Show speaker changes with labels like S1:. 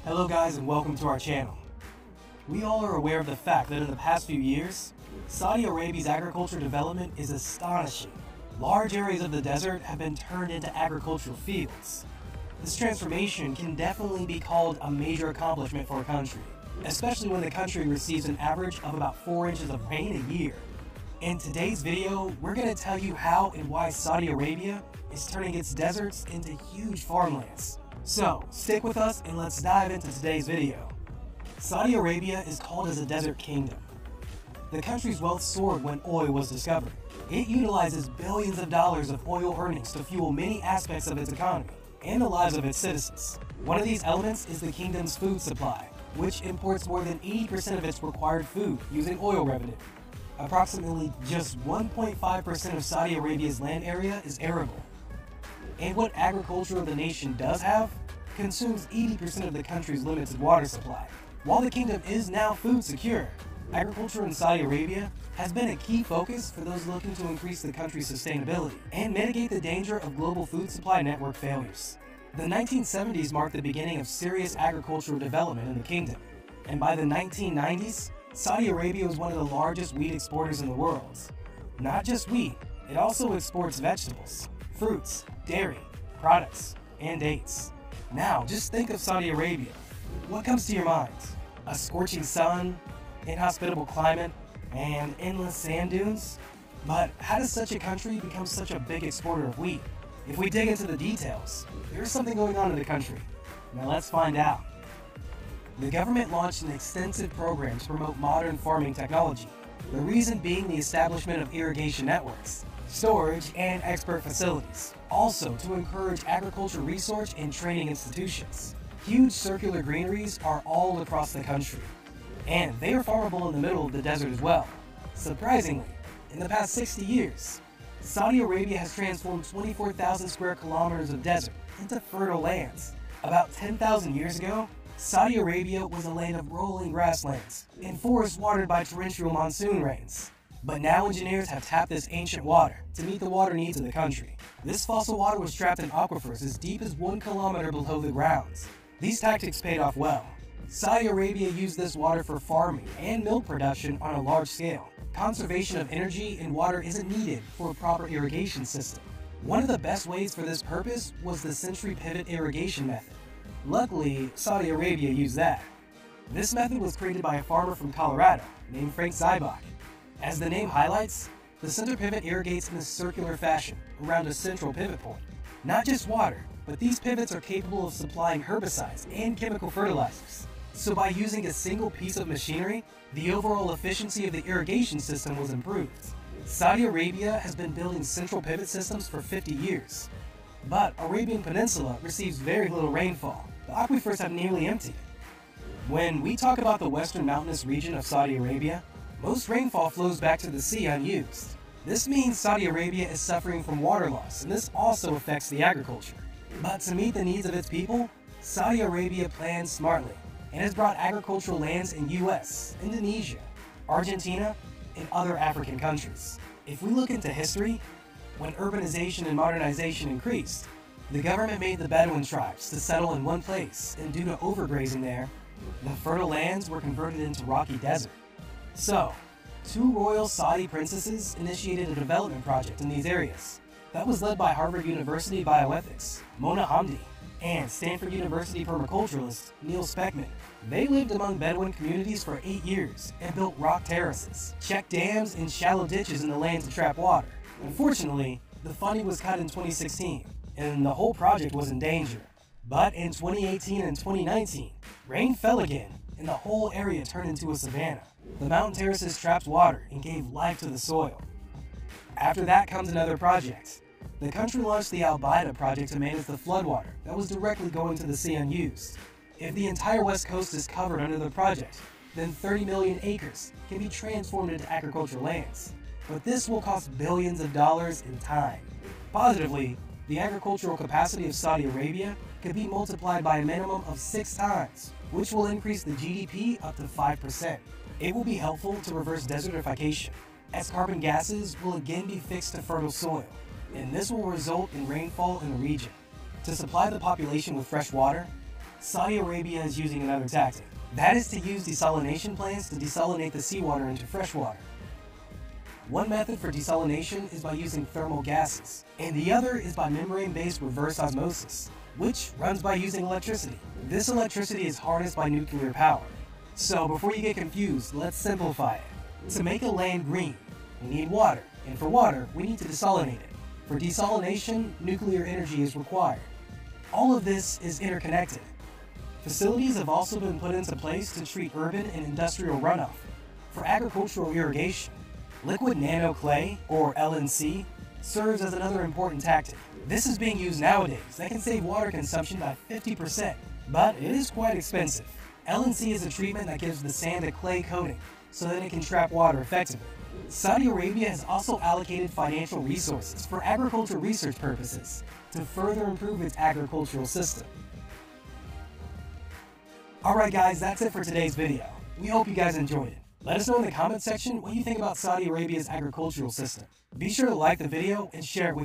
S1: Hello guys and welcome to our channel. We all are aware of the fact that in the past few years, Saudi Arabia's agriculture development is astonishing. Large areas of the desert have been turned into agricultural fields. This transformation can definitely be called a major accomplishment for a country, especially when the country receives an average of about 4 inches of rain a year. In today's video, we're going to tell you how and why Saudi Arabia is turning its deserts into huge farmlands. So, stick with us and let's dive into today's video. Saudi Arabia is called as a desert kingdom. The country's wealth soared when oil was discovered. It utilizes billions of dollars of oil earnings to fuel many aspects of its economy and the lives of its citizens. One of these elements is the kingdom's food supply, which imports more than 80% of its required food using oil revenue. Approximately just 1.5% of Saudi Arabia's land area is arable. And what agriculture the nation does have consumes 80% of the country's limited water supply. While the kingdom is now food secure, agriculture in Saudi Arabia has been a key focus for those looking to increase the country's sustainability and mitigate the danger of global food supply network failures. The 1970s marked the beginning of serious agricultural development in the kingdom, and by the 1990s, Saudi Arabia was one of the largest wheat exporters in the world. Not just wheat, it also exports vegetables, fruits, dairy, products, and dates. Now, just think of Saudi Arabia. What comes to your mind? A scorching sun, inhospitable climate, and endless sand dunes? But how does such a country become such a big exporter of wheat? If we dig into the details, there's something going on in the country. Now let's find out. The government launched an extensive program to promote modern farming technology, the reason being the establishment of irrigation networks, storage, and expert facilities. Also, to encourage agriculture research and training institutions. Huge circular greeneries are all across the country, and they are farmable in the middle of the desert as well. Surprisingly, in the past 60 years, Saudi Arabia has transformed 24,000 square kilometers of desert into fertile lands. About 10,000 years ago, Saudi Arabia was a land of rolling grasslands and forests watered by torrential monsoon rains. But now engineers have tapped this ancient water to meet the water needs of the country. This fossil water was trapped in aquifers as deep as 1 kilometer below the ground. These tactics paid off well. Saudi Arabia used this water for farming and milk production on a large scale. Conservation of energy and water isn't needed for a proper irrigation system. One of the best ways for this purpose was the century pivot irrigation method. Luckily, Saudi Arabia used that. This method was created by a farmer from Colorado named Frank Zybach. As the name highlights, the center pivot irrigates in a circular fashion around a central pivot point. Not just water, but these pivots are capable of supplying herbicides and chemical fertilizers. So by using a single piece of machinery, the overall efficiency of the irrigation system was improved. Saudi Arabia has been building central pivot systems for 50 years. But Arabian Peninsula receives very little rainfall. The aquifers have nearly emptied. When we talk about the western mountainous region of Saudi Arabia, most rainfall flows back to the sea unused. This means Saudi Arabia is suffering from water loss, and this also affects the agriculture. But to meet the needs of its people, Saudi Arabia plans smartly and has brought agricultural lands in US, Indonesia, Argentina, and other African countries. If we look into history, when urbanization and modernization increased, the government made the Bedouin tribes to settle in one place, and due to overgrazing there, the fertile lands were converted into rocky desert. So, 2 royal Saudi princesses initiated a development project in these areas. That was led by Harvard University bioethics, Mona Hamdi, and Stanford University permaculturalist Neil Speckman. They lived among Bedouin communities for 8 years and built rock terraces, checked dams and shallow ditches in the land to trap water. Unfortunately, the funding was cut in 2016, and the whole project was in danger. But in 2018 and 2019, rain fell again, and the whole area turned into a savanna. The mountain terraces trapped water and gave life to the soil. After that comes another project. The country launched the Al-Baida project to manage the floodwater that was directly going to the sea unused. If the entire west coast is covered under the project, then 30 million acres can be transformed into agricultural lands. But this will cost billions of dollars in time. Positively, the agricultural capacity of Saudi Arabia could be multiplied by a minimum of 6 times, which will increase the GDP up to 5%. It will be helpful to reverse desertification, as carbon gases will again be fixed to fertile soil, and this will result in rainfall in the region. To supply the population with fresh water, Saudi Arabia is using another tactic. That is to use desalination plants to desalinate the seawater into fresh water. One method for desalination is by using thermal gases, and the other is by membrane-based reverse osmosis, which runs by using electricity. This electricity is harnessed by nuclear power. So before you get confused, let's simplify it. To make a land green, we need water, and for water, we need to desalinate it. For desalination, nuclear energy is required. All of this is interconnected. Facilities have also been put into place to treat urban and industrial runoff. For agricultural irrigation, liquid nano clay, or LNC, serves as another important tactic. This is being used nowadays that can save water consumption by 50%, but it is quite expensive. LNC is a treatment that gives the sand a clay coating so that it can trap water effectively. Saudi Arabia has also allocated financial resources for agricultural research purposes to further improve its agricultural system. Alright guys, that's it for today's video. We hope you guys enjoyed it. Let us know in the comment section what you think about Saudi Arabia's agricultural system. Be sure to like the video and share it with